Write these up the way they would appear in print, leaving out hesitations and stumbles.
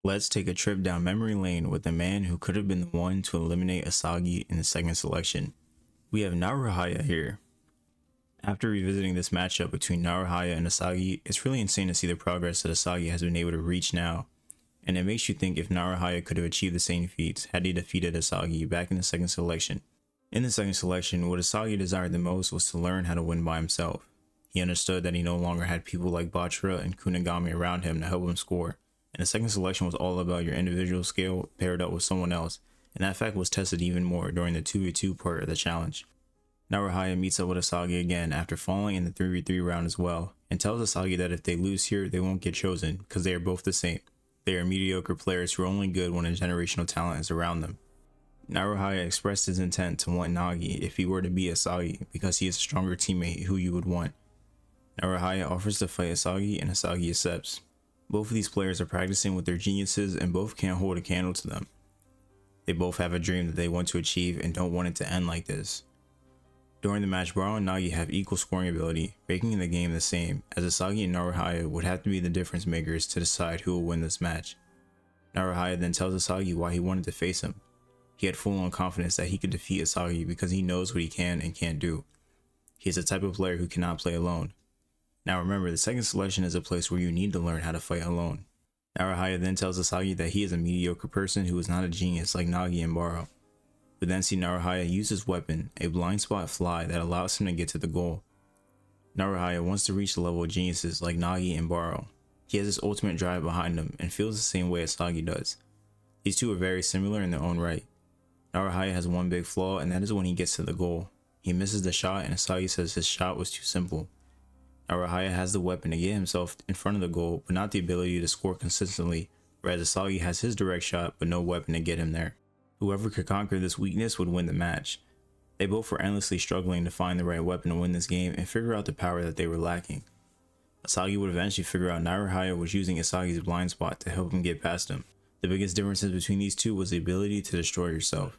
Let's take a trip down memory lane with the man who could have been the one to eliminate Isagi in the second selection. We have Naurhaya here. After revisiting this matchup between Naurhaya and Isagi, it's really insane to see the progress that Isagi has been able to reach now. And it makes you think if Naurhaya could have achieved the same feats had he defeated Isagi back in the second selection. In the second selection, what Isagi desired the most was to learn how to win by himself. He understood that he no longer had people like Bachira and Kunigami around him to help him score, and the second selection was all about your individual skill paired up with someone else, and that fact was tested even more during the 2v2 part of the challenge. Naurhaya meets up with Isagi again after falling in the 3v3 round as well, and tells Isagi that if they lose here, they won't get chosen because they are both the same. They are mediocre players who are only good when a generational talent is around them. Naurhaya expressed his intent to want Nagi if he were to beat Isagi because he is a stronger teammate who you would want. Naurhaya offers to fight Isagi and Isagi accepts. Both of these players are practicing with their geniuses and both can't hold a candle to them. They both have a dream that they want to achieve and don't want it to end like this. During the match, Baro and Nagi have equal scoring ability, making the game the same, as Isagi and Naurhaya would have to be the difference makers to decide who will win this match. Naurhaya then tells Isagi why he wanted to face him. He had full-on confidence that he could defeat Isagi because he knows what he can and can't do. He is the type of player who cannot play alone. Now remember, the second selection is a place where you need to learn how to fight alone. Naurhaya then tells Isagi that he is a mediocre person who is not a genius like Nagi and Baro. We then see Naurhaya use his weapon, a blind spot fly that allows him to get to the goal. Naurhaya wants to reach the level of geniuses like Nagi and Baro. He has this ultimate drive behind him and feels the same way Isagi does. These two are very similar in their own right. Naurhaya has one big flaw, and that is when he gets to the goal. He misses the shot and Isagi says his shot was too simple. Naurhaya has the weapon to get himself in front of the goal, but not the ability to score consistently, whereas Isagi has his direct shot but no weapon to get him there. Whoever could conquer this weakness would win the match. They both were endlessly struggling to find the right weapon to win this game and figure out the power that they were lacking. Isagi would eventually figure out Naurhaya was using Isagi's blind spot to help him get past him. The biggest differences between these two was the ability to destroy yourself.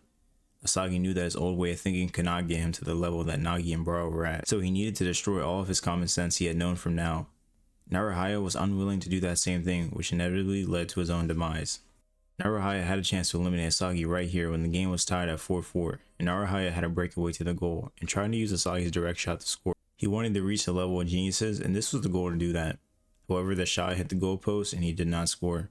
Isagi knew that his old way of thinking could not get him to the level that Nagi and Baro were at, so he needed to destroy all of his common sense he had known from now. Naurhaya was unwilling to do that same thing, which inevitably led to his own demise. Naurhaya had a chance to eliminate Isagi right here when the game was tied at 4-4, and Naurhaya had a breakaway to the goal and tried to use Isagi's direct shot to score. He wanted to reach the level of geniuses, and this was the goal to do that. However, the shot hit the goalpost and he did not score.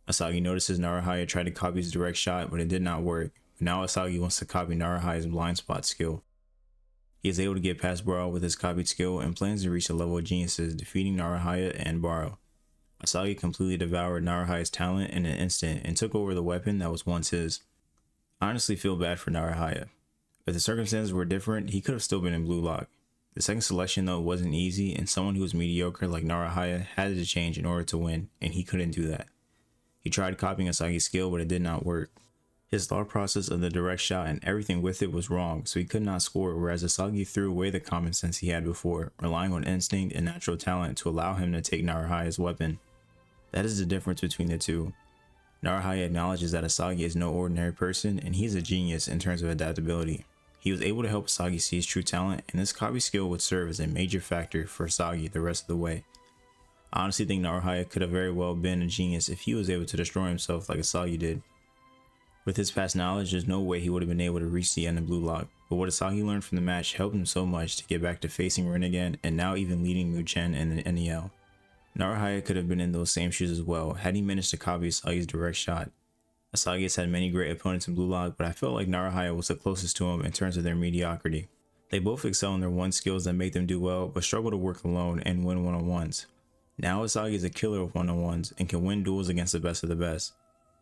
Isagi notices Naurhaya tried to copy his direct shot, but it did not work. But now Isagi wants to copy Naurhaya's blind spot skill. He is able to get past Baro with his copied skill and plans to reach the level of geniuses, defeating Naurhaya and Baro. Isagi completely devoured Naurhaya's talent in an instant and took over the weapon that was once his. I honestly feel bad for Naurhaya. If the circumstances were different, he could have still been in blue lock. The second selection though wasn't easy, and someone who was mediocre like Naurhaya had to change in order to win, and he couldn't do that. He tried copying Isagi's skill, but it did not work. His thought process of the direct shot and everything with it was wrong, so he could not score, whereas Isagi threw away the common sense he had before, relying on instinct and natural talent to allow him to take Naurhaya's weapon. That is the difference between the two. Naurhaya acknowledges that Isagi is no ordinary person, and he is a genius in terms of adaptability. He was able to help Isagi see his true talent, and this copy skill would serve as a major factor for Isagi the rest of the way. I honestly think Naurhaya could have very well been a genius if he was able to destroy himself like Isagi did. With his past knowledge, there's no way he would have been able to reach the end of blue lock, but what Isagi learned from the match helped him so much to get back to facing Rin again, and now even leading Mugen in the NEL. Naurhaya could have been in those same shoes as well, had he managed to copy Isagi's direct shot. Isagi has had many great opponents in blue lock, but I felt like Naurhaya was the closest to him in terms of their mediocrity. They both excel in their one skills that make them do well, but struggle to work alone and win one-on-ones. Now Isagi is a killer with one-on-ones and can win duels against the best of the best.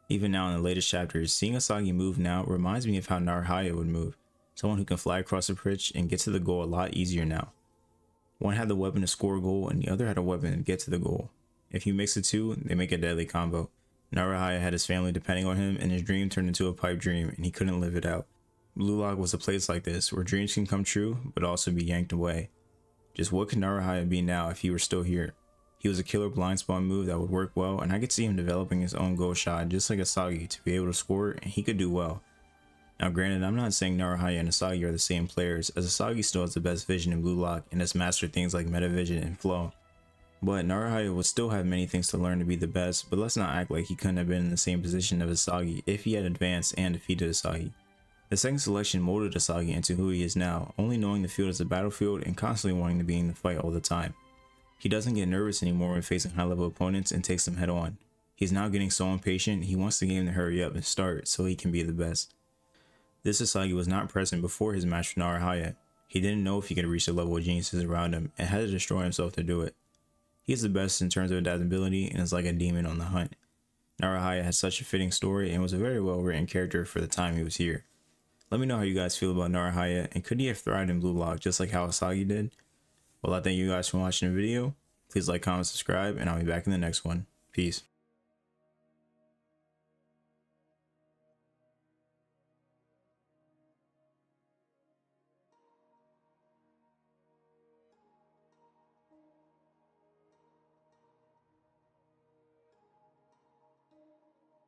Even now in the latest chapters, seeing Isagi move now reminds me of how Naurhaya would move, someone who can fly across the pitch and get to the goal a lot easier now. One had the weapon to score a goal and the other had a weapon to get to the goal. If you mix the two, they make a deadly combo. Naurhaya had his family depending on him, and his dream turned into a pipe dream and he couldn't live it out. Blue lock was a place like this where dreams can come true but also be yanked away. Just what could Naurhaya be now if he were still here? He was a killer blind spot move that would work well, and I could see him developing his own goal shot just like Isagi to be able to score, and he could do well. Now granted, I'm not saying Naurhaya and Isagi are the same players, as Isagi still has the best vision in blue lock and has mastered things like meta vision and flow. But Naurhaya would still have many things to learn to be the best, but let's not act like he couldn't have been in the same position of Isagi if he had advanced and defeated Isagi. The second selection molded Isagi into who he is now, only knowing the field as a battlefield and constantly wanting to be in the fight all the time. He doesn't get nervous anymore when facing high level opponents and takes them head on. He's now getting so impatient, he wants the game to hurry up and start so he can be the best. This Isagi was not present before his match with Naurhaya. He didn't know if he could reach the level of geniuses around him and had to destroy himself to do it. He's the best in terms of adaptability and is like a demon on the hunt. Naurhaya has such a fitting story and was a very well written character for the time he was here. Let me know how you guys feel about Naurhaya, and could he have thrived in Blue Lock just like how Isagi did? Well, I thank you guys for watching the video. Please like, comment, subscribe, and I'll be back in the next one. Peace.